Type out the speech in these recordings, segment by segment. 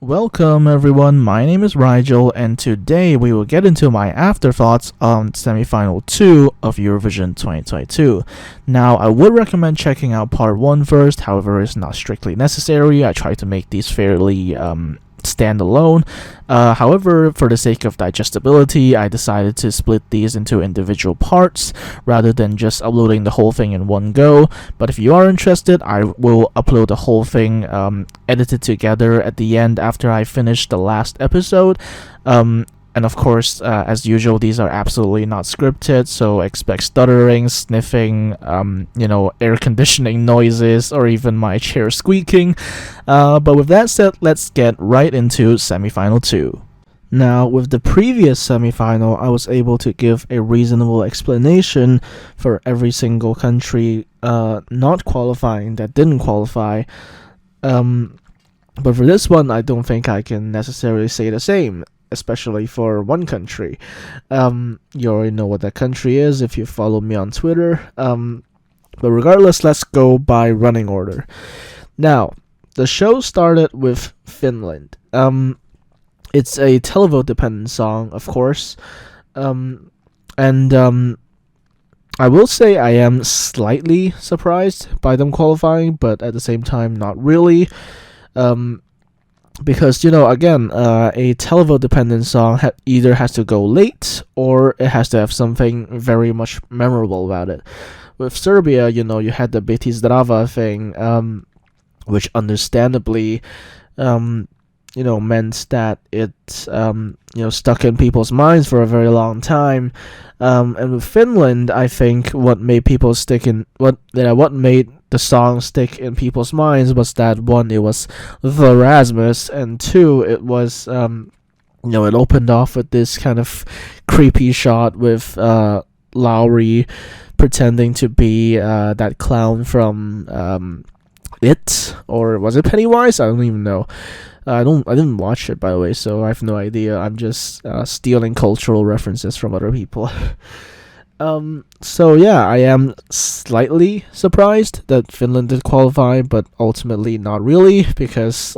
Welcome everyone, my name is Rigel and today we will get into my afterthoughts on semi-final 2 of Eurovision 2022. Now I would recommend checking out part 1 first, however it's not strictly necessary. I try to make these fairly standalone. However, for the sake of digestibility, I decided to split these into individual parts rather than just uploading the whole thing in one go. But if you are interested, I will upload the whole thing edited together at the end after I finish the last episode. And of course, as usual, these are absolutely not scripted, so expect stuttering, sniffing, air conditioning noises, or even my chair squeaking. But with that said, let's get right into semifinal 2. Now, with the previous semifinal, I was able to give a reasonable explanation for every single country not qualifying that didn't qualify. But for this one, I don't think I can necessarily say the same, especially for one country. You already know what that country is if you follow me on Twitter. But regardless, let's go by running order. Now, the show started with Finland. It's a televote-dependent song, of course. And I will say I am slightly surprised by them qualifying, but at the same time, not really. Because, again, a televote-dependent song either has to go late or it has to have something very much memorable about it. With Serbia, you had the Biti Zdrava thing, which understandably, meant that it, stuck in people's minds for a very long time. And with Finland, I think what made people what made the song stick in people's minds was that, one, it was the Rasmus, and two, it was it opened off with this kind of creepy shot with Lowry pretending to be that clown from It, or was it Pennywise? I don't even know. I didn't watch it, by the way, so I have no idea. I'm just stealing cultural references from other people. So yeah, I am slightly surprised that Finland did qualify, but ultimately not really, because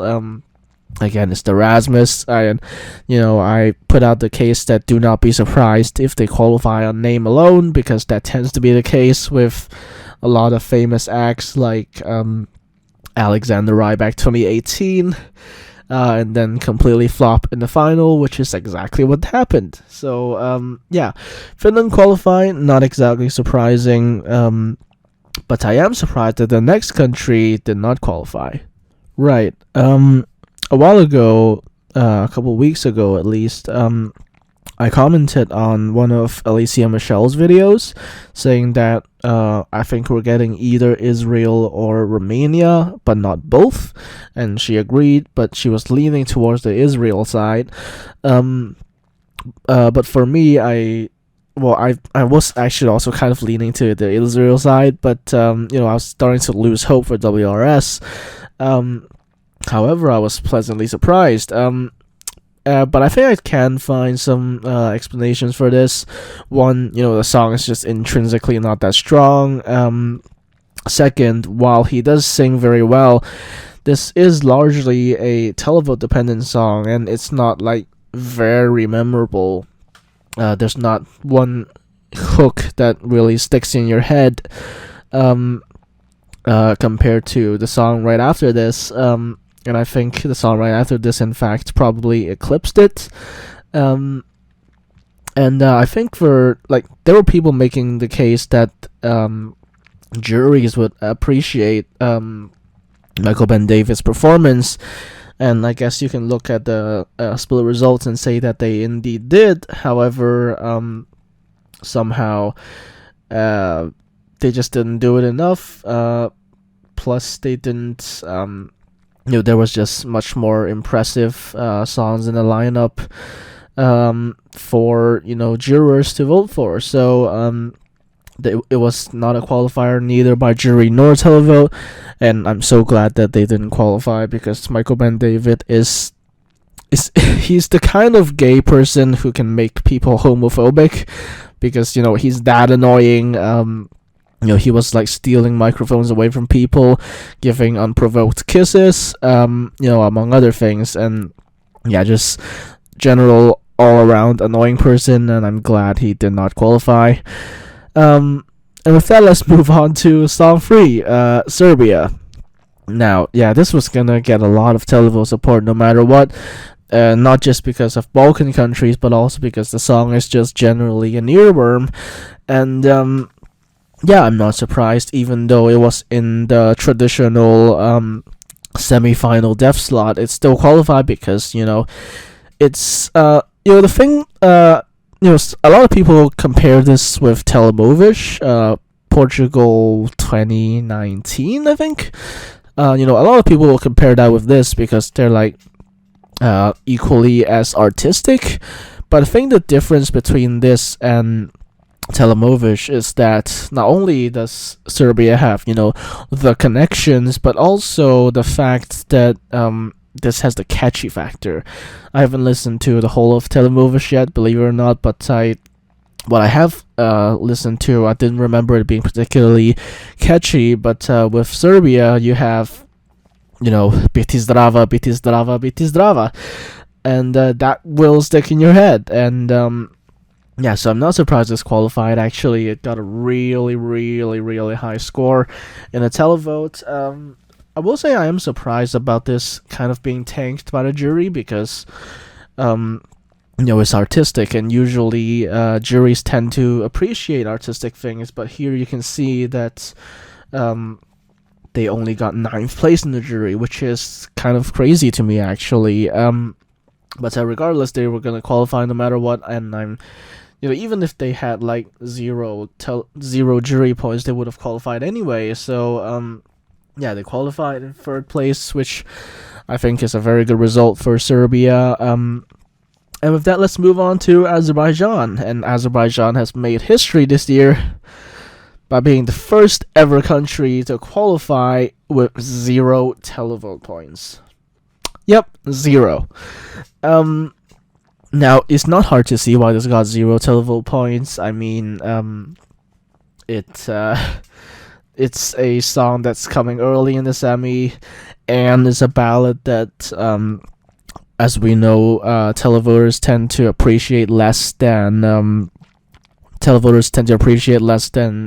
again, it's the Rasmus. I put out the case that do not be surprised if they qualify on name alone, because that tends to be the case with a lot of famous acts like Alexander Rybak 2018. And then completely flop in the final, which is exactly what happened. So, yeah, Finland qualified, not exactly surprising, but I am surprised that the next country did not qualify. Right, a while ago, a couple weeks ago at least, I commented on one of Alicia Michelle's videos saying that I think we're getting either Israel or Romania, but not both. And she agreed, but she was leaning towards the Israel side. But for me, I was actually also kind of leaning to the Israel side, but I was starting to lose hope for WRS. However, I was pleasantly surprised. But I think I can find some explanations for this. One, the song is just intrinsically not that strong. Second, while he does sing very well, this is largely a televote-dependent song, and it's not, very memorable. There's not one hook that really sticks in your head compared to the song right after this. And I think the song right after this, in fact, probably eclipsed it. And I think there were people making the case that juries would appreciate Michael Ben David's performance. And I guess you can look at the split results and say that they indeed did. However, somehow they just didn't do it enough. Plus, they didn't... there was just much more impressive songs in the lineup for jurors to vote for. So it was not a qualifier neither by jury nor televote, and I'm so glad that they didn't qualify, because Michael Ben David is he's the kind of gay person who can make people homophobic, because he's that annoying. he was like stealing microphones away from people, giving unprovoked kisses, among other things. And yeah, just general all around annoying person, and I'm glad he did not qualify. And with that, let's move on to song 3, Serbia. Now, yeah, this was gonna get a lot of televote support no matter what, not just because of Balkan countries, but also because the song is just generally an earworm. And yeah, I'm not surprised, even though it was in the traditional semi-final def slot, it still qualified because, it's, the thing, a lot of people compare this with Telemovish, Portugal 2019, I think. A lot of people will compare that with this because they're like equally as artistic. But I think the difference between this and Telemovish is that not only does Serbia have, the connections, but also the fact that this has the catchy factor. I haven't listened to the whole of Telemovish yet, believe it or not, but what I have listened to, I didn't remember it being particularly catchy. But with Serbia, you have, biti zdrava, biti zdrava, biti zdrava, and that will stick in your head. And yeah, so I'm not surprised it's qualified. Actually, it got a really, really, really high score in a televote. I will say I am surprised about this kind of being tanked by the jury because it's artistic, and usually juries tend to appreciate artistic things, but here you can see that they only got 9th place in the jury, which is kind of crazy to me, actually. But regardless, they were going to qualify no matter what, and I'm, even if they had like zero jury points, they would have qualified anyway. So yeah, they qualified in 3rd place, which I think is a very good result for Serbia. And with that, let's move on to Azerbaijan. And Azerbaijan has made history this year by being the first ever country to qualify with 0 televote points. Yep, 0. Now, it's not hard to see why this got 0 televote points. I mean, it's a song that's coming early in the semi, and it's a ballad that, as we know, televoters tend to appreciate less than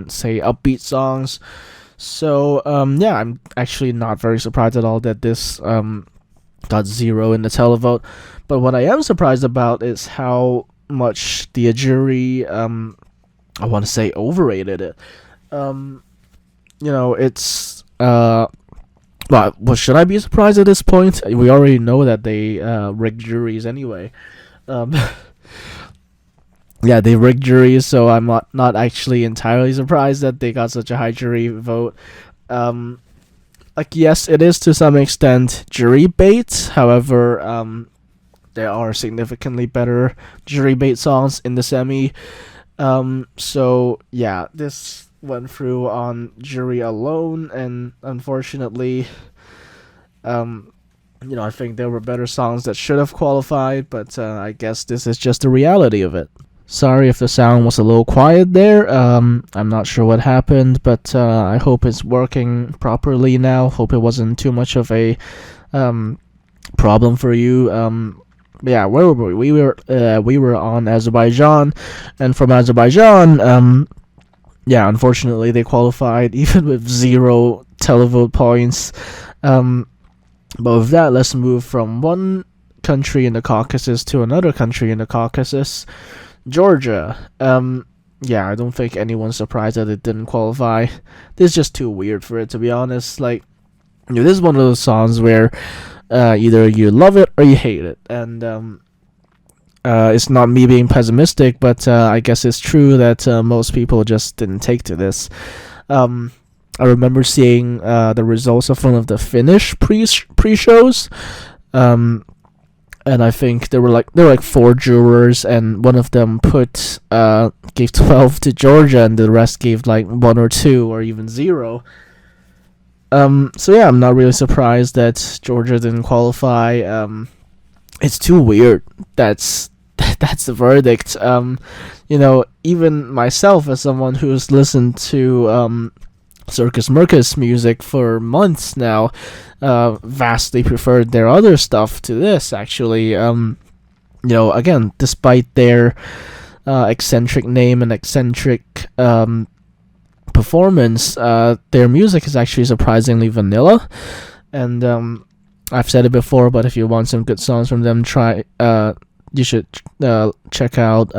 say upbeat songs. So yeah, I'm actually not very surprised at all that this got 0 in the televote. But what I am surprised about is how much the jury I want to say overrated it. It's well, should I be surprised at this point? We already know that they rigged juries anyway. Yeah, they rigged juries, so I'm not actually entirely surprised that they got such a high jury vote. Yes, it is to some extent jury bait. However, there are significantly better jury bait songs in the semi. So yeah, this went through on jury alone, and unfortunately, I think there were better songs that should have qualified, but I guess this is just the reality of it. Sorry if the sound was a little quiet there. I'm not sure what happened, but I hope it's working properly now. Hope it wasn't too much of a problem for you. Yeah, where were we? We were on Azerbaijan, and from Azerbaijan, yeah, unfortunately they qualified even with 0 televote points. But with that, let's move from one country in the Caucasus to another country in the Caucasus, Georgia. Yeah, I don't think anyone's surprised that it didn't qualify. This is just too weird for it, to be honest. Like, this is one of those songs where either you love it or you hate it, and it's not me being pessimistic, but I guess it's true that most people just didn't take to this. I remember seeing the results of one of the Finnish pre-shows, and I think there were like 4 jurors, and one of them gave 12 to Georgia, and the rest gave like 1 or 2 or even 0. So yeah, I'm not really surprised that Georgia didn't qualify. It's too weird that that's the verdict. Even myself, as someone who's listened to Circus Mircus music for months now, vastly preferred their other stuff to this, actually. Again, despite their eccentric name and eccentric performance, their music is actually surprisingly vanilla. And I've said it before, but if you want some good songs from them, you should check out.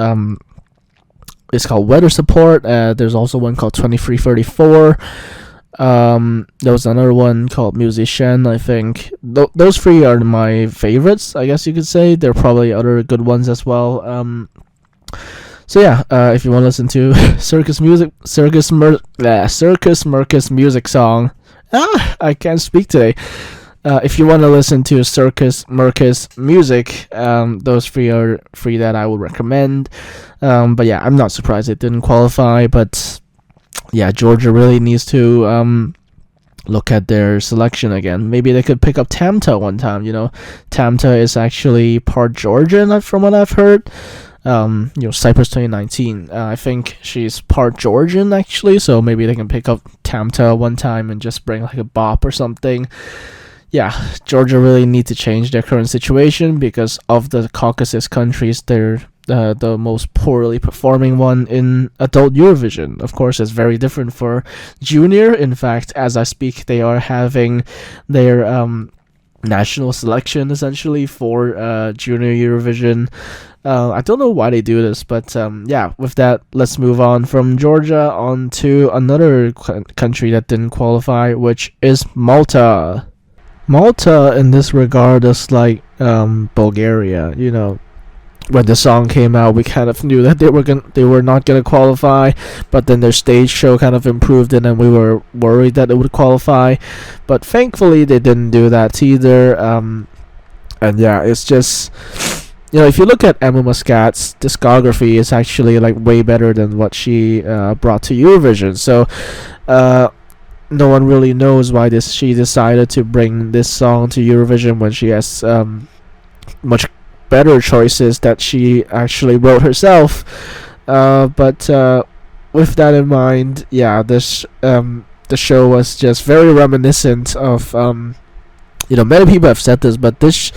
It's called Weather Support. There's also one called 2334. There was another one called Musician, I think. Those three are my favorites, I guess you could say. There are probably other good ones as well. So yeah, if you want to listen to Circus Mircus music song, I can't speak today. If you want to listen to Circus Mircus music, those three are three that I would recommend. But yeah, I'm not surprised it didn't qualify. But yeah, Georgia really needs to look at their selection again. Maybe they could pick up Tamta one time. Tamta is actually part Georgian, from what I've heard. Cyprus 2019. I think she's part Georgian actually, so maybe they can pick up Tamta one time and just bring like a bop or something. Yeah, Georgia really need to change their current situation because of the Caucasus countries. They're the most poorly performing one in adult Eurovision. Of course, it's very different for junior. In fact, as I speak, they are having their national selection essentially for junior Eurovision. I don't know why they do this, but yeah, with that, let's move on from Georgia on to another country that didn't qualify, which is Malta. Malta, in this regard, is like Bulgaria. When the song came out, we kind of knew that they were not gonna qualify, but then their stage show kind of improved, and then we were worried that it would qualify, but thankfully they didn't do that either. And yeah, it's just if you look at Emma Muscat's discography, it's actually like way better than what she brought to Eurovision. So no one really knows why she decided to bring this song to Eurovision when she has much better choices that she actually wrote herself. But with that in mind, yeah, the show was just very reminiscent of many people have said this, but this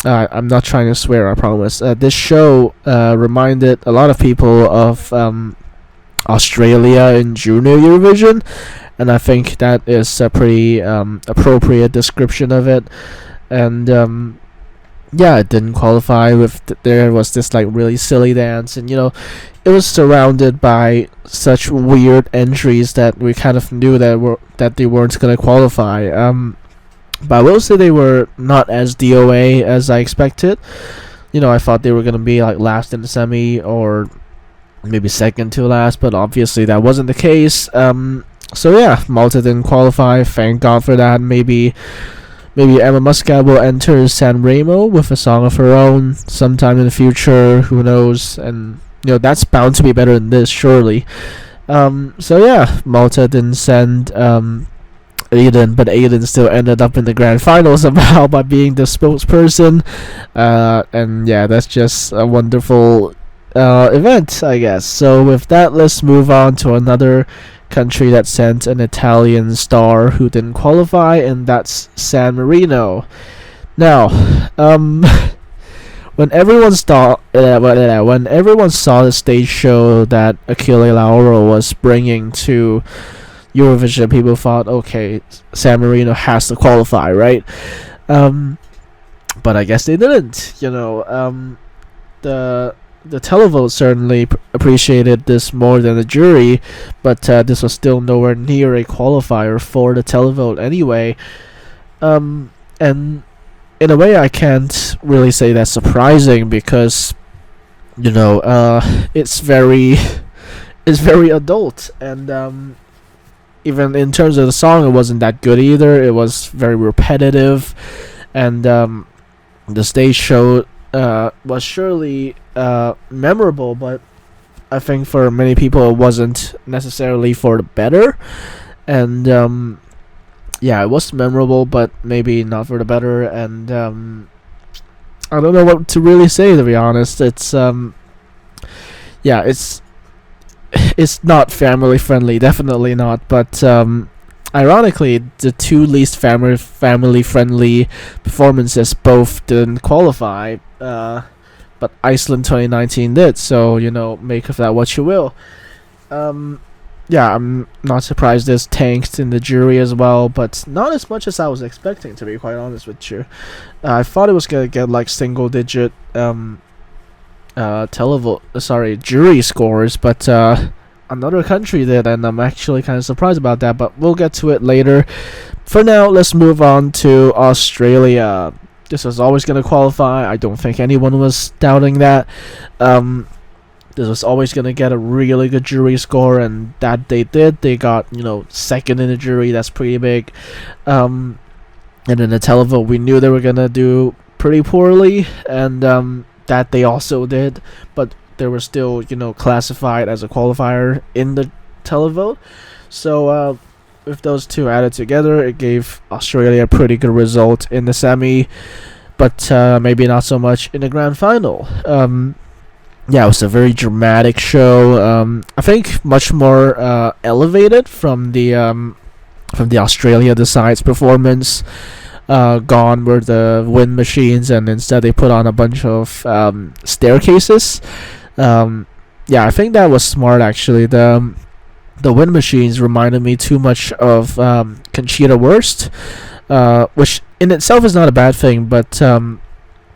I'm not trying to swear, I promise. This show reminded a lot of people of Australia in junior Eurovision, and I think that is a pretty appropriate description of it. And yeah, it didn't qualify. There was this like really silly dance, and it was surrounded by such weird entries that we kind of knew that they weren't gonna qualify. But I will say they were not as DOA as I expected. I thought they were gonna be like last in the semi or maybe second to last, but obviously that wasn't the case. So yeah, Malta didn't qualify. Thank God for that. Maybe Emma Muscat will enter San Remo with a song of her own sometime in the future. Who knows? And that's bound to be better than this, surely. So yeah, Malta didn't send Aiden, but Aiden still ended up in the grand final somehow by being the spokesperson. And yeah, that's just a wonderful event, I guess. So with that, let's move on to another country that sent an Italian star who didn't qualify, and that's San Marino. Now, when everyone saw the stage show that Achille Lauro was bringing to Eurovision, people thought, okay, San Marino has to qualify, right? But I guess they didn't. The televote certainly appreciated this more than the jury, but this was still nowhere near a qualifier for the televote anyway. And in a way, I can't really say that's surprising because, it's very adult, and even in terms of the song, it wasn't that good either. It was very repetitive, and the stage show was surely memorable, but I think for many people it wasn't necessarily for the better. And yeah, it was memorable, but maybe not for the better. And I don't know what to really say, to be honest. Yeah, it's not family friendly, definitely not. But ironically, the two least family friendly performances both didn't qualify. But Iceland 2019 did. So make of that what you will. Yeah, I'm not surprised this tanked in the jury as well, but not as much as I was expecting, to be quite honest with you. I thought it was gonna get like single digit jury scores, but another country did, and I'm actually kind of surprised about that, but we'll get to it later. For now, let's move on to Australia. This was always going to qualify. I don't think anyone was doubting that. This was always going to get a really good jury score, and that they did. They got, second in the jury. That's pretty big. And in the televote, we knew they were going to do pretty poorly, and that they also did. But they were still, classified as a qualifier in the televote. So, with those two added together, it gave Australia a pretty good result in the semi, but maybe not so much in the grand final. Yeah, it was a very dramatic show. I think much more elevated from the Australia Decides performance. Gone were the wind machines, and instead they put on a bunch of staircases. Yeah, I think that was smart actually. The wind machines reminded me too much of Conchita Wurst, which in itself is not a bad thing, but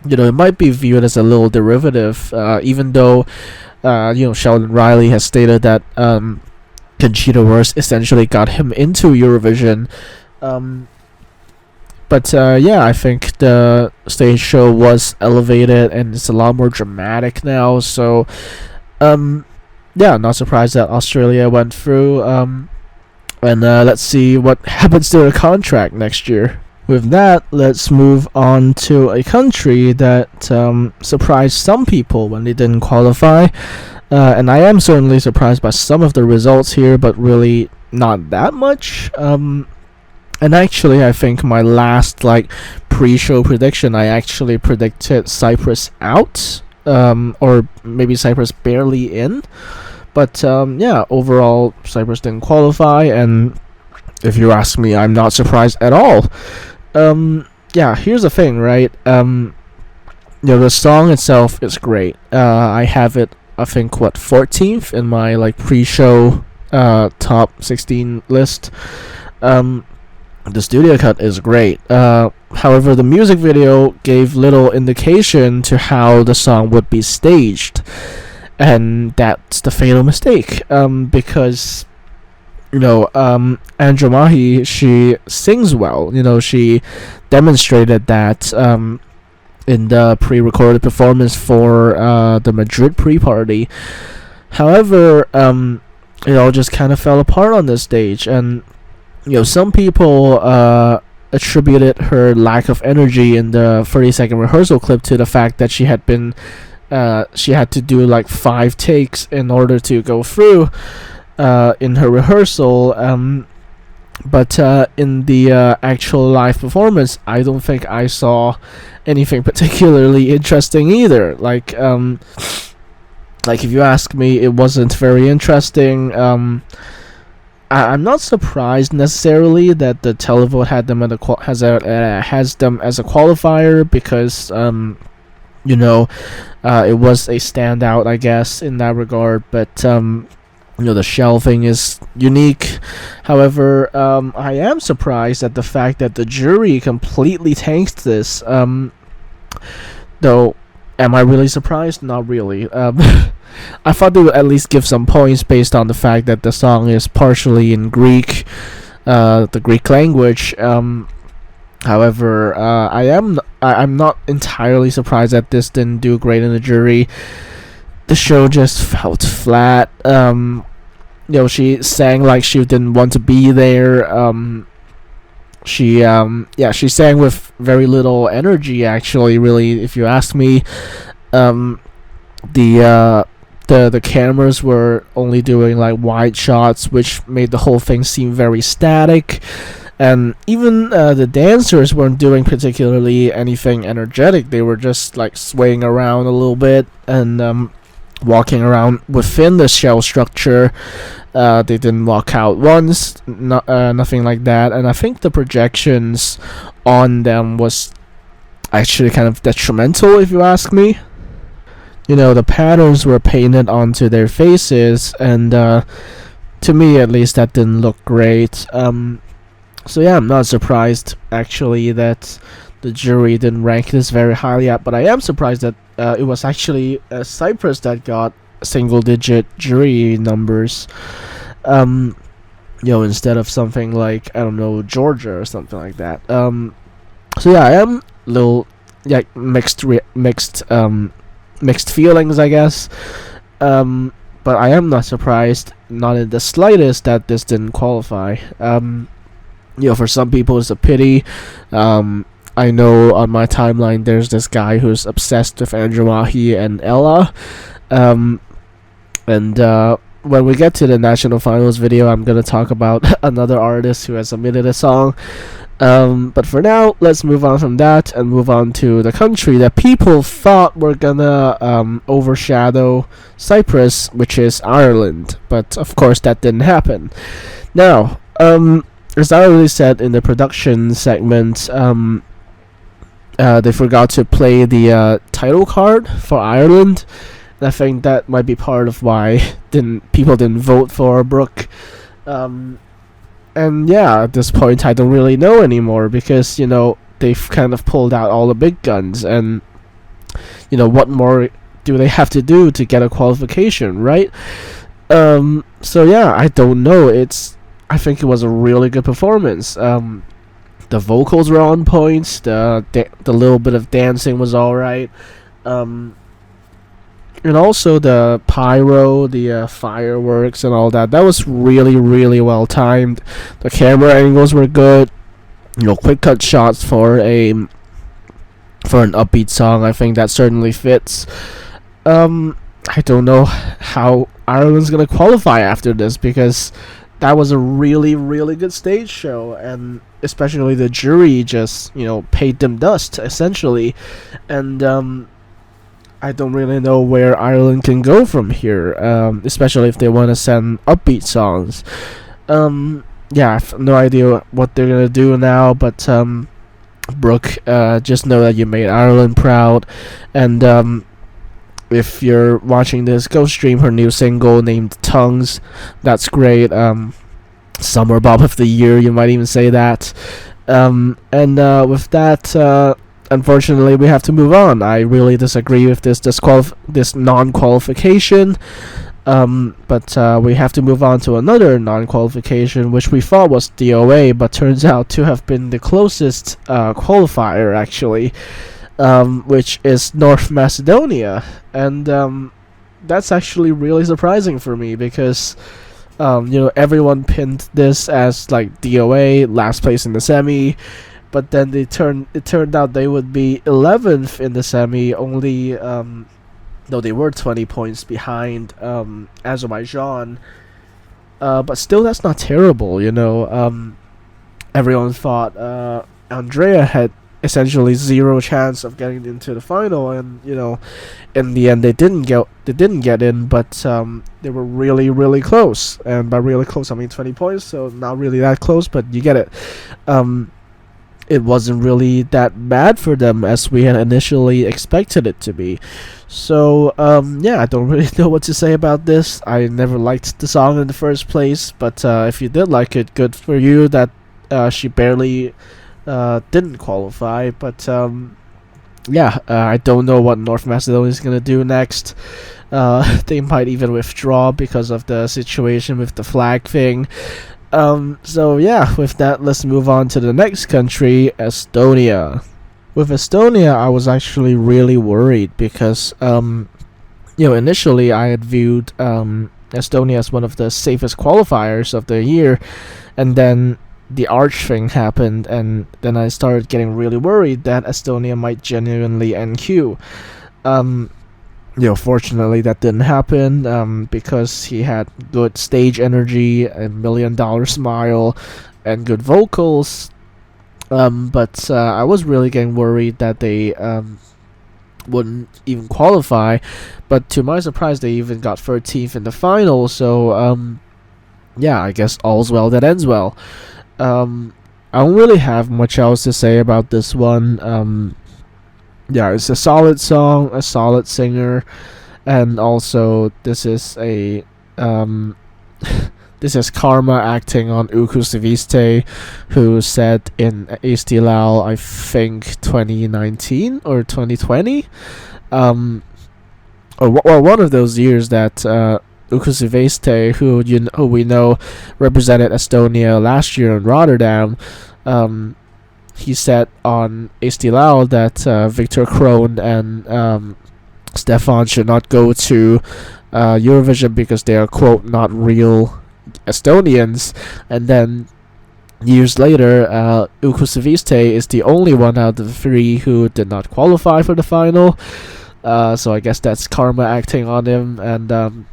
it might be viewed as a little derivative, even though Sheldon Riley has stated that Conchita Wurst essentially got him into Eurovision. But yeah, I think the stage show was elevated and it's a lot more dramatic now. So yeah, not surprised that Australia went through. And let's see what happens to their contract next year. With that, let's move on to a country that surprised some people when they didn't qualify. And I am certainly surprised by some of the results here, but really not that much. And actually, I think my last pre-show prediction, I actually predicted Cyprus out, or maybe Cyprus barely in. But yeah, overall, Cyprus didn't qualify, and if you ask me, I'm not surprised at all. Yeah, here's the thing, right? The song itself is great. I have it, I think, 14th in my pre-show top 16 list. The studio cut is great. However, the music video gave little indication to how the song would be staged, and that's the fatal mistake. Because Andra Mahi, she sings well. She demonstrated that in the pre-recorded performance for the Madrid pre-party. However, it all just kind of fell apart on this stage, and some people attributed her lack of energy in the 30-second rehearsal clip to the fact that she had to do 5 takes in order to go through in her rehearsal. But in the actual live performance, I don't think I saw anything particularly interesting either. If you ask me, it wasn't very interesting. I'm not surprised necessarily that the televote had them has them as a qualifier, because it was a standout, I guess, in that regard. But the shelving is unique. However, I am surprised at the fact that the jury completely tanked this. Though, am I really surprised? Not really. I thought they would at least give some points based on the fact that the song is partially in Greek, the Greek language. However, I'm not entirely surprised that this didn't do great in the jury. The show just felt flat. She sang like she didn't want to be there. She sang with very little energy, actually, really, if you ask me. The cameras were only doing wide shots, which made the whole thing seem very static. And even the dancers weren't doing particularly anything energetic. They were just like swaying around a little bit and walking around within the shell structure. They didn't walk out once, nothing like that. And I think the projections on them was actually kind of detrimental, if you ask me. You know, the patterns were painted onto their faces, and to me at least, that didn't look great. So yeah, I'm not surprised actually that the jury didn't rank this very highly up, but I am surprised that it was actually Cyprus that got single-digit jury numbers. You know, instead of something like, I don't know, Georgia or something like that. So yeah, I am a little mixed feelings, I guess. But I am not surprised, not in the slightest, that this didn't qualify. You know, for some people it's a pity. I know on my timeline there's this guy who's obsessed with Andromache and Ella. And when we get to the national finals video, I'm gonna talk about another artist who has submitted a song. But for now, let's move on from that and move on to the country that people thought were gonna overshadow Cyprus, which is Ireland. But of course, that didn't happen. Now, as I already said in the production segment, they forgot to play the title card for Ireland. And I think that might be part of why people didn't vote for Brooke. And yeah, at this point, I don't really know anymore because, you know, they've kind of pulled out all the big guns, and, you know, what more do they have to do to get a qualification, right? So yeah, I don't know. I think it was a really good performance. The vocals were on point. The little bit of dancing was all right. And also the pyro, the fireworks and all that was really, really well timed. The camera angles were good. You know, quick cut shots for an upbeat song. I think that certainly fits. I don't know how Ireland's gonna qualify after this, because that was a really, really good stage show, and especially the jury just, you know, paid them dust essentially. And I don't really know where Ireland can go from here, especially if they want to send upbeat songs. Yeah, I have no idea what they're gonna do now, but Brooke, just know that you made Ireland proud, and if you're watching this, go stream her new single named Tongues. That's great. Summer Bob of the Year, you might even say that. And with that, unfortunately, we have to move on. I really disagree with this non-qualification. But we have to move on to another non-qualification, which we thought was DOA, but turns out to have been the closest qualifier, actually, which is North Macedonia. And that's actually really surprising for me, because you know, everyone pinned this as like DOA, last place in the semi. But then it turned out they would be 11th in the semi, only though they were 20 points behind Azerbaijan. But still, that's not terrible, you know. Everyone thought Andrea had essentially zero chance of getting into the final, and, you know, in the end they didn't get in, but they were really, really close. And by really close, I mean 20 points, so not really that close, but you get it. It wasn't really that bad for them as we had initially expected it to be. So, yeah, I don't really know what to say about this. I never liked the song in the first place, but if you did like it, good for you that she barely didn't qualify. But, yeah, I don't know what North Macedonia is going to do next. They might even withdraw because of the situation with the flag thing. So yeah, with that, let's move on to the next country, Estonia. With Estonia, I was actually really worried because, you know, initially I had viewed Estonia as one of the safest qualifiers of the year, and then the arch thing happened, and then I started getting really worried that Estonia might genuinely NQ. You know, fortunately that didn't happen, because he had good stage energy, $1 million smile, and good vocals. But I was really getting worried that they wouldn't even qualify. But to my surprise, they even got 13th in the final. So yeah, I guess all's well that ends well. I don't really have much else to say about this one. Yeah, it's a solid song, a solid singer, and also this is a this is Karma acting on Ukusiviste, who said in Estilal, I think 2019 or 2020, or one of those years that Ukusiviste, who we know represented Estonia last year in Rotterdam, he said on Estilal that Victor Krohn and Stefan should not go to Eurovision because they are, quote, not real Estonians. And then years later, Ukusiviste is the only one out of the three who did not qualify for the final. So I guess that's Karma acting on him. And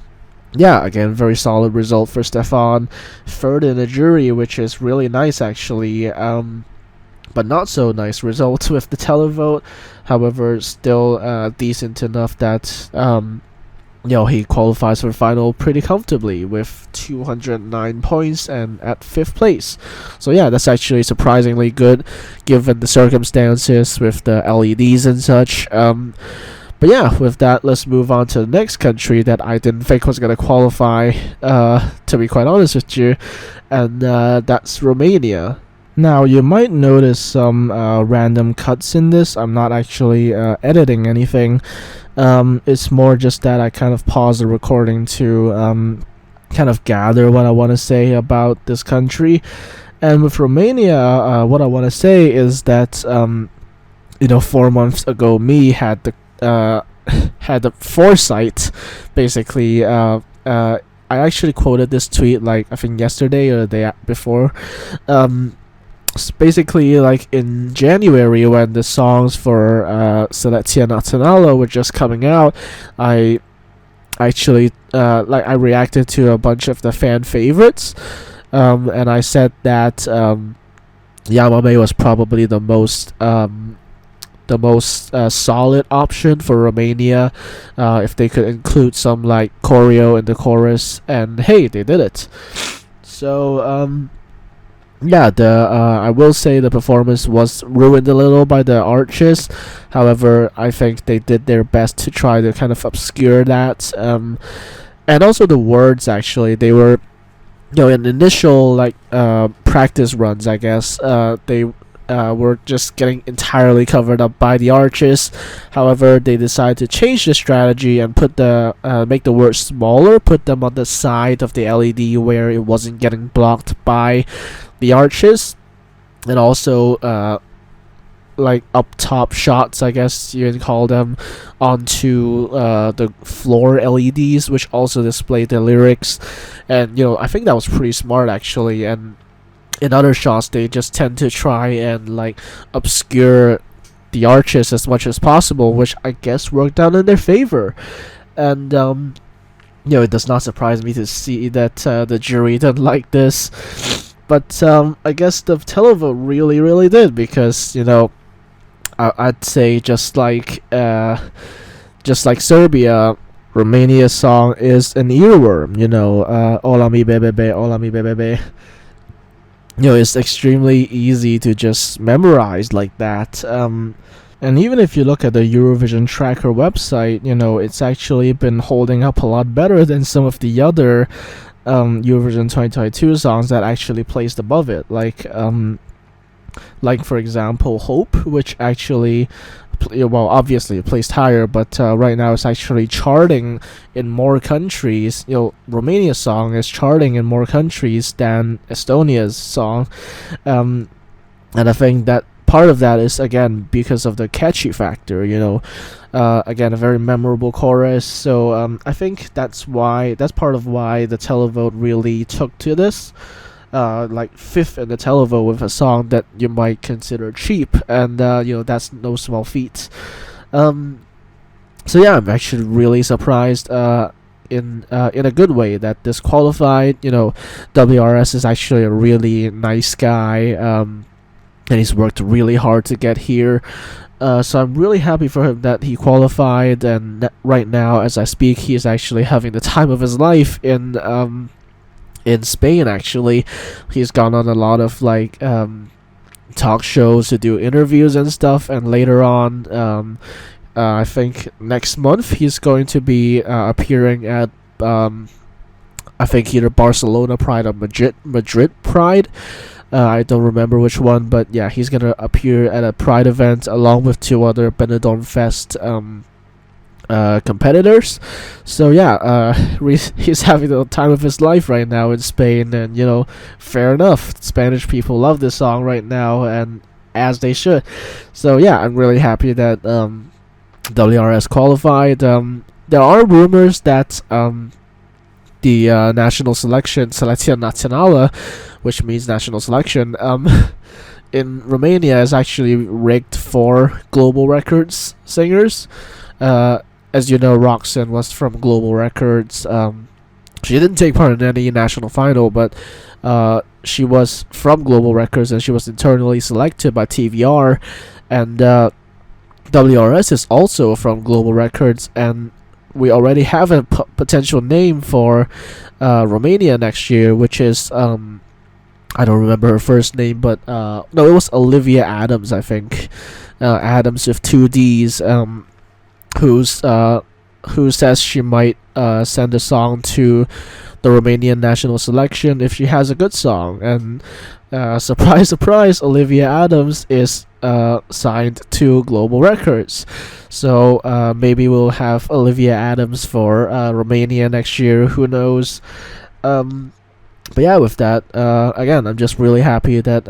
yeah, again, very solid result for Stefan. Third in the jury, which is really nice, actually. But not so nice results with the televote. However, still decent enough that he qualifies for the final pretty comfortably with 209 points and at 5th place. So yeah, that's actually surprisingly good given the circumstances with the LEDs and such. But yeah, with that, let's move on to the next country that I didn't think was going to qualify, to be quite honest with you, and that's Romania. Now, you might notice some random cuts in this. I'm not actually editing anything. It's more just that I kind of pause the recording to kind of gather what I want to say about this country. And with Romania, what I want to say is that, 4 months ago, me had the foresight, basically. I actually quoted this tweet, like, I think yesterday or the day before. Basically, like in January when the songs for Selezione Nazionale were just coming out, I actually I reacted to a bunch of the fan favorites, and I said that Yamame was probably the most solid option for Romania, if they could include some like choreo in the chorus, and hey, they did it. So yeah, I will say the performance was ruined a little by the arches. However, I think they did their best to try to kind of obscure that. And also the words, actually, they were, in initial like practice runs, I guess, they were just getting entirely covered up by the arches. However, they decided to change the strategy and put make the words smaller, put them on the side of the LED where it wasn't getting blocked by the arches, and also like up top shots, I guess you can call them, onto the floor LEDs, which also display the lyrics. And I think that was pretty smart, actually. And in other shots, they just tend to try and like obscure the arches as much as possible, which I guess worked out in their favor. And it does not surprise me to see that the jury didn't like this. But I guess the televote really, really did, because I'd say just like Serbia, Romania's song is an earworm. Ola mi bebebe, ola mi bebebe. It's extremely easy to just memorize like that. And even if you look at the Eurovision Tracker website, it's actually been holding up a lot better than some of the other Eurovision 2022 songs that actually placed above it, like for example Hope, which actually obviously placed higher, but right now it's actually charting in more countries. Romania's song is charting in more countries than Estonia's song, and I think that part of that is, again, because of the catchy factor. Again, a very memorable chorus. So I think that's part of why the televote really took to this. Like 5th in the televote with a song that you might consider cheap, and that's no small feat. So yeah, I'm actually really surprised. in a good way, that disqualified. WRS is actually a really nice guy, and he's worked really hard to get here. So I'm really happy for him that he qualified, and right now, as I speak, he is actually having the time of his life in Spain. Actually, he's gone on a lot of talk shows to do interviews and stuff, and later on, I think next month he's going to be appearing at I think either Barcelona Pride or Madrid Pride. I don't remember which one, but yeah, he's gonna appear at a Pride event along with 2 other Benidorm Fest competitors. So yeah, he's having the time of his life right now in Spain, and fair enough. Spanish people love this song right now, and as they should. So yeah, I'm really happy that WRS qualified. There are rumors that the national selection, Selección Nacional, which means national selection, in Romania is actually rigged for Global Records singers. As you know, Roxanne was from Global Records. She didn't take part in any national final, but she was from Global Records, and she was internally selected by TVR. And WRS is also from Global Records, and we already have a potential name for Romania next year, which is I don't remember her first name, but no, it was Olivia Adams, I think. Adams with 2 D's, who says she might send a song to the Romanian national selection if she has a good song. And surprise, surprise, Olivia Adams is signed to Global Records. So maybe we'll have Olivia Adams for Romania next year. Who knows? But yeah, with that, again, I'm just really happy that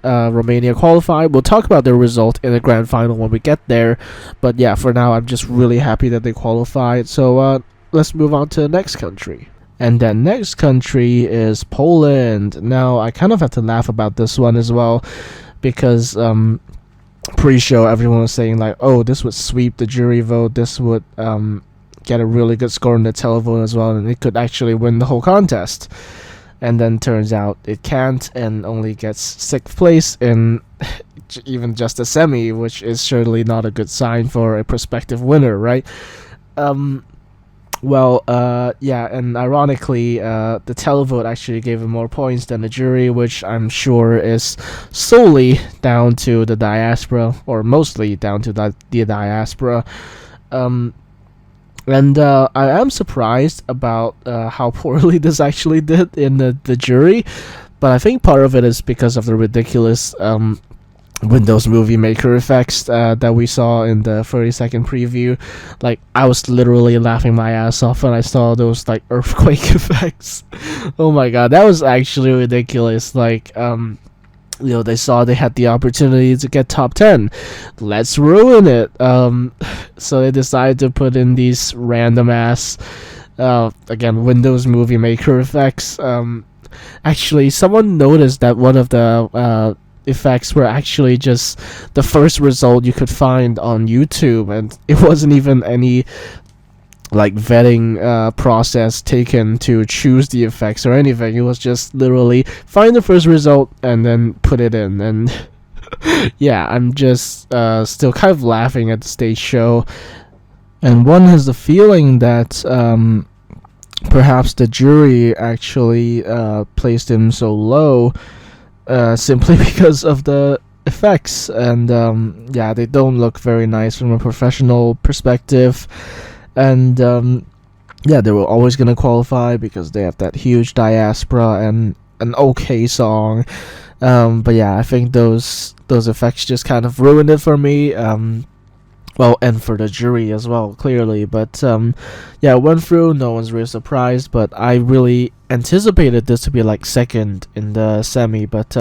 Romania qualified. We'll talk about their result in the grand final when we get there. But yeah, for now, I'm just really happy that they qualified. So let's move on to the next country. And that next country is Poland. Now, I kind of have to laugh about this one as well, because pre-show everyone was saying oh, this would sweep the jury vote. This would get a really good score in the televote as well, and it could actually win the whole contest. And then turns out it can't, and only gets 6th place in even just a semi, which is certainly not a good sign for a prospective winner, right? Yeah, and ironically, the televote actually gave him more points than the jury, which I'm sure is solely down to the diaspora, or mostly down to the diaspora. And I am surprised about how poorly this actually did in the jury, but I think part of it is because of the ridiculous Windows Movie Maker effects that we saw in the 30-second preview. I was literally laughing my ass off when I saw those earthquake effects. Oh my god, that was actually ridiculous. They saw they had the opportunity to get top 10. Let's ruin it. So they decided to put in these random ass, again, Windows Movie Maker effects. Actually, someone noticed that one of the effects were actually just the first result you could find on YouTube, and it wasn't even any vetting process taken to choose the effects or anything. It was just literally find the first result and then put it in. And yeah, I'm just still kind of laughing at the stage show, and one has the feeling that perhaps the jury actually placed him so low simply because of the effects, and yeah, they don't look very nice from a professional perspective. And yeah, they were always going to qualify because they have that huge diaspora and an okay song. But yeah, I think those effects just kind of ruined it for me. Well, and for the jury as well, clearly. But yeah, it went through. No one's really surprised. But I really anticipated this to be 2nd in the semi. But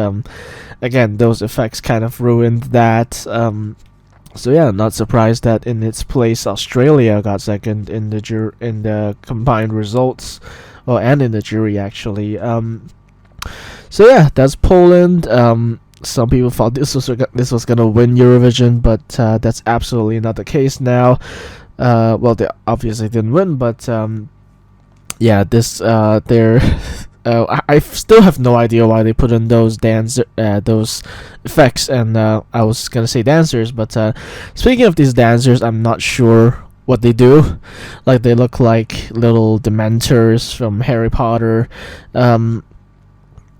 again, those effects kind of ruined that. So yeah, not surprised that in its place Australia got 2nd in the combined results, and in the jury actually. So yeah, that's Poland. Some people thought this was gonna win Eurovision, but that's absolutely not the case now. Well, they obviously didn't win, but yeah, this they're I still have no idea why they put in those effects, and I was gonna say dancers, but speaking of these dancers, I'm not sure what they do. Like, they look like little dementors from Harry Potter, and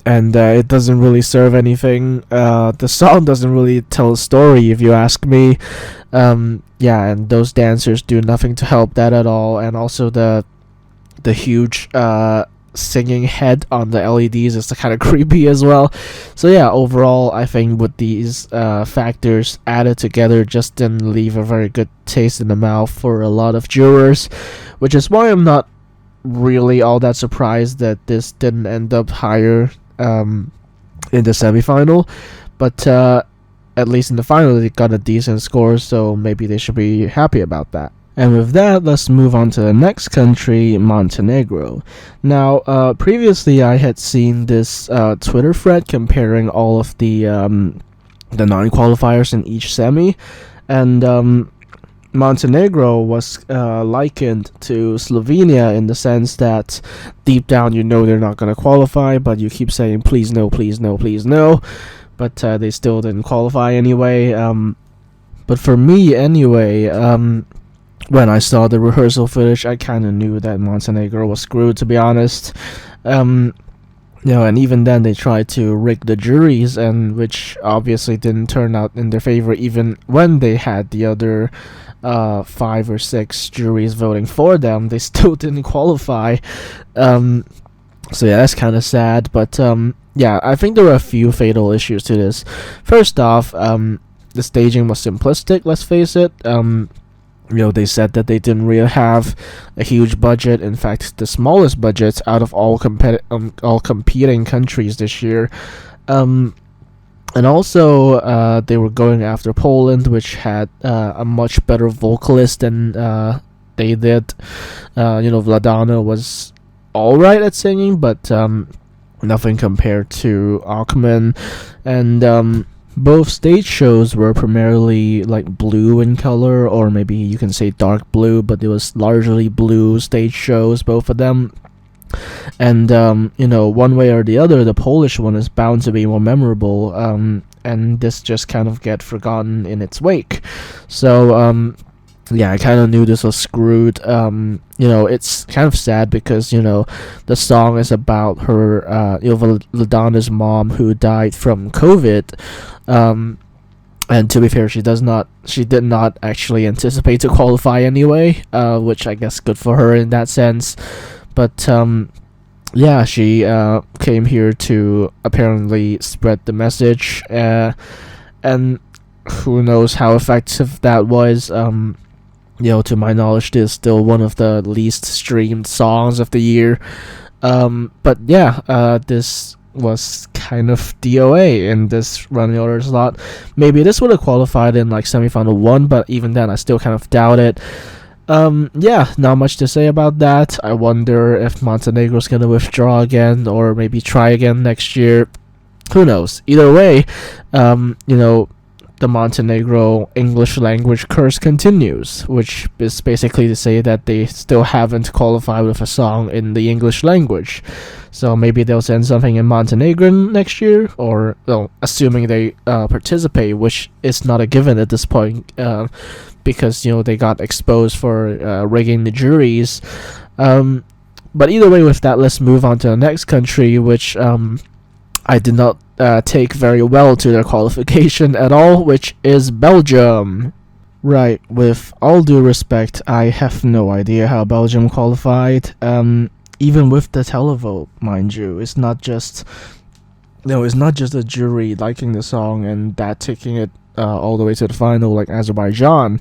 it doesn't really serve anything. The song doesn't really tell a story, if you ask me. Yeah, and those dancers do nothing to help that at all, and also the huge singing head on the LEDs is kind of creepy as well. So yeah, overall, I think with these factors added together, just didn't leave a very good taste in the mouth for a lot of jurors, which is why I'm not really all that surprised that this didn't end up higher in the semifinal. But at least in the final, they got a decent score, so maybe they should be happy about that. And with that, let's move on to the next country, Montenegro. Now, previously I had seen this Twitter thread comparing all of the non-qualifiers in each semi, and Montenegro was likened to Slovenia in the sense that deep down you know they're not going to qualify, but you keep saying please no, please no, please no, but they still didn't qualify anyway. But for me anyway, when I saw the rehearsal footage, I kind of knew that Montenegro was screwed, to be honest. And even then they tried to rig the juries, and which obviously didn't turn out in their favor, even when they had the other 5 or 6 juries voting for them. They still didn't qualify. So yeah, that's kind of sad. But yeah, I think there were a few fatal issues to this. First off, the staging was simplistic, let's face it. They said that they didn't really have a huge budget. In fact, the smallest budget out of all competing countries this year. And also, they were going after Poland, which had a much better vocalist than they did. Vladana was alright at singing, but nothing compared to Ackman. And both stage shows were primarily like blue in color, or maybe you can say dark blue, but it was largely blue stage shows, both of them. And one way or the other, the Polish one is bound to be more memorable, and this just kind of get forgotten in its wake. So yeah, I kind of knew this was screwed. It's kind of sad because the song is about her, Vladana's mom, who died from COVID. And to be fair, she did not actually anticipate to qualify anyway, which I guess good for her in that sense. But yeah, she came here to apparently spread the message, and who knows how effective that was. To my knowledge, this is still one of the least streamed songs of the year. But yeah, this was kind of DOA in this running order slot. Maybe this would have qualified in like semifinal 1, but even then I still kind of doubt it. Yeah, not much to say about that. I wonder if Montenegro's gonna withdraw again, or maybe try again next year. Who knows? Either way, the Montenegro English language curse continues, which is basically to say that they still haven't qualified with a song in the English language. So maybe they'll send something in Montenegrin next year, or assuming they participate, which is not a given at this point, because they got exposed for rigging the juries. But either way, with that, let's move on to the next country, which I did not take very well to their qualification at all, which is Belgium. Right, with all due respect, I have no idea how Belgium qualified. Even with the televote, mind you, it's not just a jury liking the song and that taking it all the way to the final like Azerbaijan.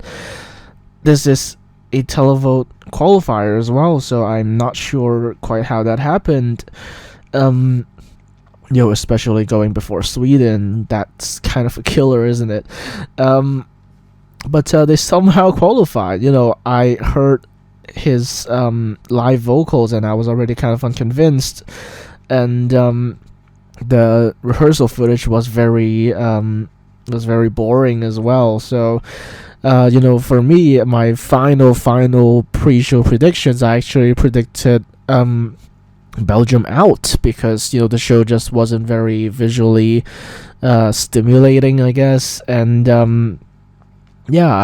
This is a televote qualifier as well, so I'm not sure quite how that happened. Especially going before Sweden, that's kind of a killer, isn't it? But they somehow qualified. I heard his live vocals and I was already kind of unconvinced, and the rehearsal footage was very boring as well. So for me, my final pre-show predictions, I actually predicted Belgium out, because the show just wasn't very visually stimulating, I guess. And yeah,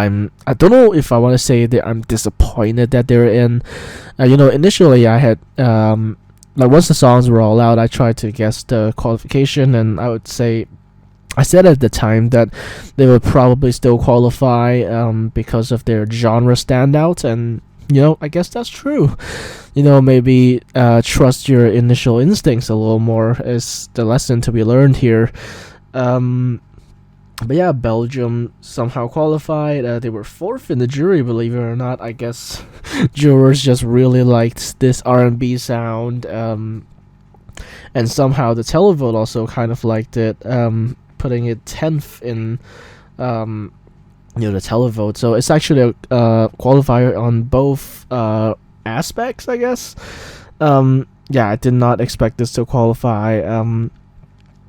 I don't know if I want to say that I'm disappointed that they're in. Initially I had like once the songs were all out, I tried to guess the qualification, and I said at the time that they would probably still qualify because of their genre standout, and I guess that's true. Maybe trust your initial instincts a little more is the lesson to be learned here. But yeah, Belgium somehow qualified. They were fourth in the jury, believe it or not. I guess jurors just really liked this R&B sound, and somehow the televote also kind of liked it, putting it 10th in the televote. So it's actually a qualifier on both aspects, I guess. Yeah, I did not expect this to qualify.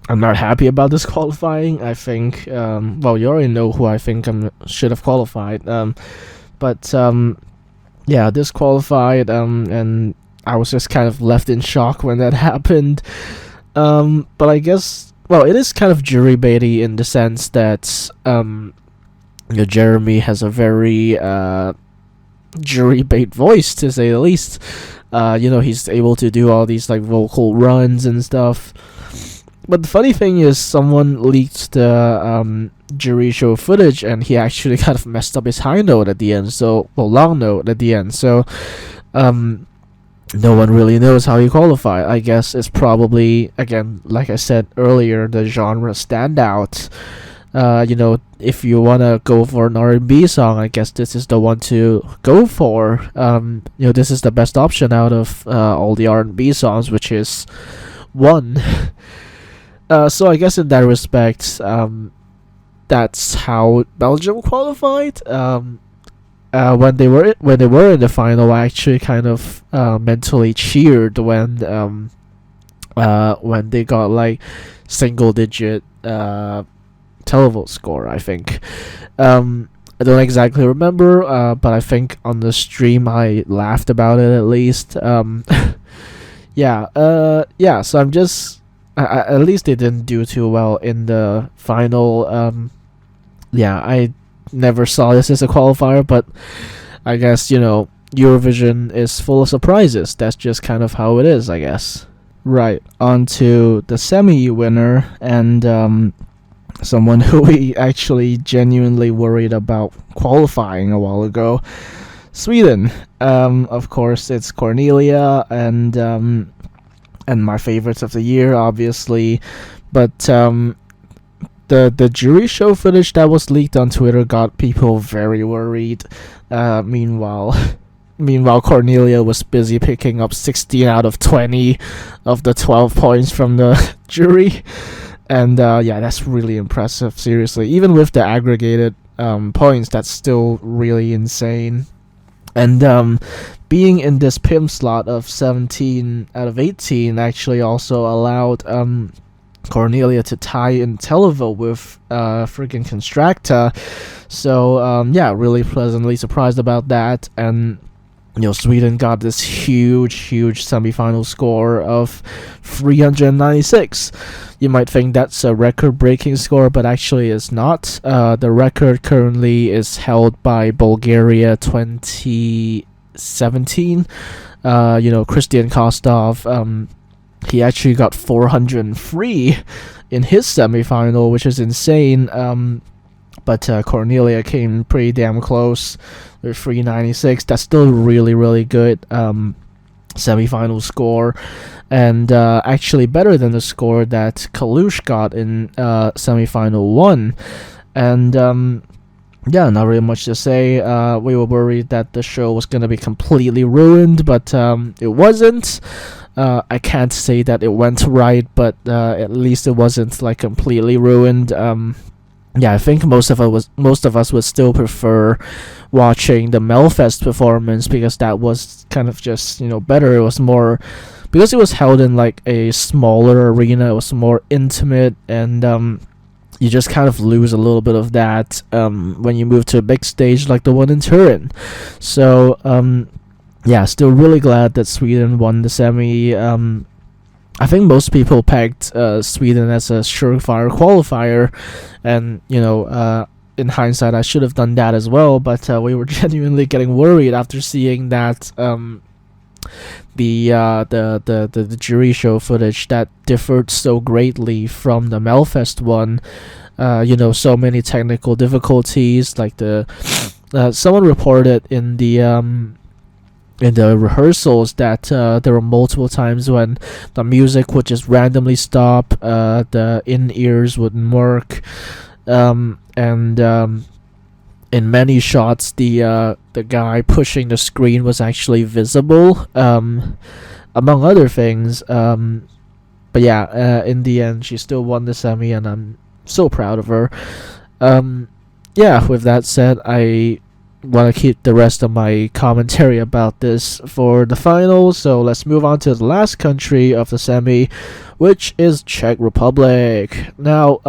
I'm not happy about this qualifying. I think, well, you already know who I think should have qualified. But yeah, this qualified, and I was just kind of left in shock when that happened. But I guess, well, it is kind of jury baity in the sense that Jeremy has a very jury bait voice, to say the least. He's able to do all these like vocal runs and stuff. But the funny thing is, someone leaked the jury show footage, and he actually kind of messed up his high note at the end. Long note at the end. So, no one really knows how he qualified. I guess it's probably, again, like I said earlier, the genre standout. If you wanna go for an R&B song, I guess this is the one to go for. This is the best option out of all the R&B songs, which is one. So I guess in that respect, that's how Belgium qualified. When they were in the final, I actually kind of mentally cheered when they got like single digit televote score, I think. I don't exactly remember, but I think on the stream I laughed about it at least. Yeah, so I'm just at least they didn't do too well in the final. Yeah, I never saw this as a qualifier, but I guess Eurovision is full of surprises. That's just kind of how it is, I guess. Right, on to the semi winner, and someone who we actually genuinely worried about qualifying a while ago, Sweden. Of course, it's Cornelia, and my favorites of the year, obviously. But the jury show footage that was leaked on Twitter got people very worried. Meanwhile, Cornelia was busy picking up 16 out of 20 of the 12 points from the jury. And yeah, that's really impressive, seriously. Even with the aggregated points, that's still really insane. And being in this pimp slot of 17 out of 18 actually also allowed Cornelia to tie in televote with freaking Constracta. So yeah, really pleasantly surprised about that. And Sweden got this huge semi-final score of 396. You might think that's a record-breaking score, but actually it's not. The record currently is held by Bulgaria 2017. Christian Kostov, he actually got 403 in his semi-final, which is insane. But Cornelia came pretty damn close with 396. That's still really good semi-final score, and actually better than the score that Kalush got in semi-final 1. And yeah, not really much to say. We were worried that the show was gonna be completely ruined, but it wasn't. I can't say that it went right, but at least it wasn't like completely ruined. Yeah, I think most of us would still prefer watching the Melfest performance, because that was kind of just better. It was more, because it was held in like a smaller arena. It was more intimate, and you just kind of lose a little bit of that when you move to a big stage like the one in Turin. So yeah, still really glad that Sweden won the semi. I think most people pegged Sweden as a surefire qualifier, and in hindsight, I should have done that as well. But we were genuinely getting worried after seeing that the jury show footage that differed so greatly from the Melfest one. So many technical difficulties. Like someone reported in the rehearsals that there were multiple times when the music would just randomly stop, the in-ears wouldn't work, and in many shots the guy pushing the screen was actually visible, among other things. But yeah, in the end she still won the semi, and I'm so proud of her. Yeah, with that said, I want to keep the rest of my commentary about this for the final, so let's move on to the last country of the semi, which is Czech Republic. Now,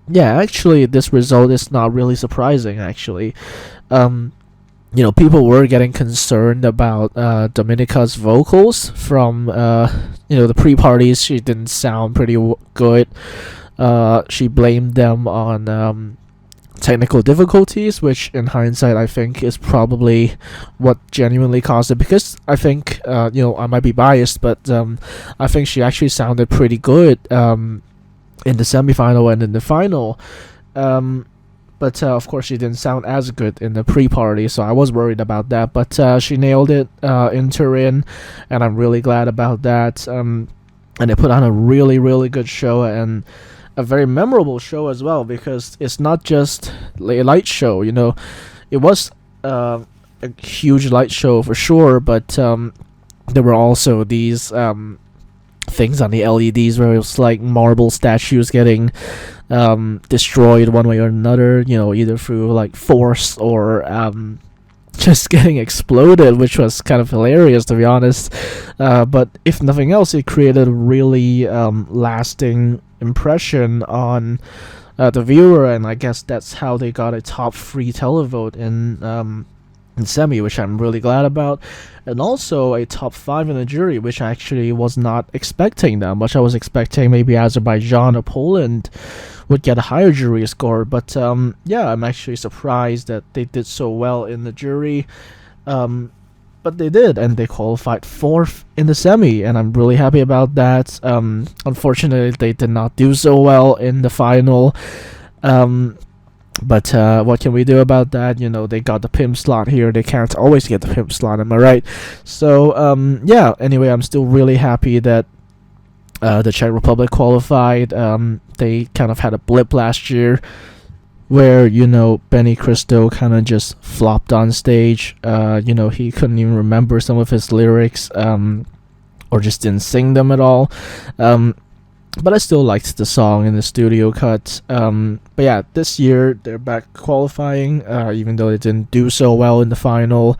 yeah, actually this result is not really surprising, actually. People were getting concerned about Dominica's vocals from the pre-parties. She didn't sound pretty good. She blamed them on technical difficulties, which in hindsight I think is probably what genuinely caused it, because I think I might be biased, but I think she actually sounded pretty good in the semifinal and in the final, but of course she didn't sound as good in the pre-party, so I was worried about that. But she nailed it in Turin, and I'm really glad about that. And they put on a really, really good show, and a very memorable show as well, because it's not just a light show. It was a huge light show for sure, but there were also these things on the LEDs where it was like marble statues getting destroyed one way or another, either through like force or just getting exploded, which was kind of hilarious, to be honest. But if nothing else, it created a really lasting impression on the viewer, and I guess that's how they got a top 3 televote in semi, which I'm really glad about, and also a top 5 in the jury, which I actually was not expecting that much. I was expecting maybe Azerbaijan or Poland would get a higher jury score, but yeah, I'm actually surprised that they did so well in the jury. But they did, and they qualified 4th in the semi, and I'm really happy about that. Unfortunately, they did not do so well in the final. But what can we do about that? They got the pimp slot here. They can't always get the pimp slot, am I right? So, yeah, anyway, I'm still really happy that the Czech Republic qualified. They kind of had a blip last year where, Benny Cristo kind of just flopped on stage. He couldn't even remember some of his lyrics, or just didn't sing them at all. But I still liked the song in the studio cut. But yeah, this year they're back qualifying, even though they didn't do so well in the final.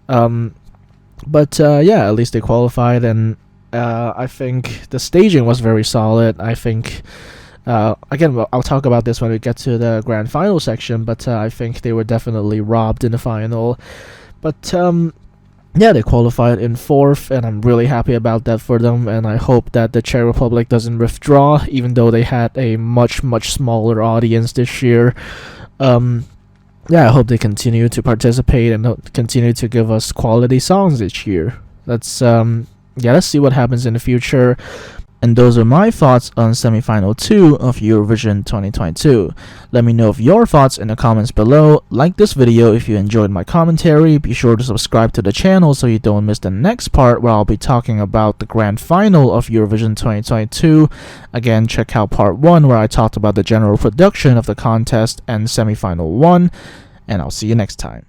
But yeah, at least they qualified, and I think the staging was very solid. I think, again, I'll talk about this when we get to the grand final section, but I think they were definitely robbed in the final. But yeah, they qualified in 4th, and I'm really happy about that for them, and I hope that the Czech Republic doesn't withdraw, even though they had a much, much smaller audience this year. Yeah, I hope they continue to participate and continue to give us quality songs each year. Let's see what happens in the future. And those are my thoughts on semifinal 2 of Eurovision 2022. Let me know of your thoughts in the comments below. Like this video if you enjoyed my commentary. Be sure to subscribe to the channel so you don't miss the next part, where I'll be talking about the grand final of Eurovision 2022. Again, check out part 1 where I talked about the general production of the contest and semifinal 1. And I'll see you next time.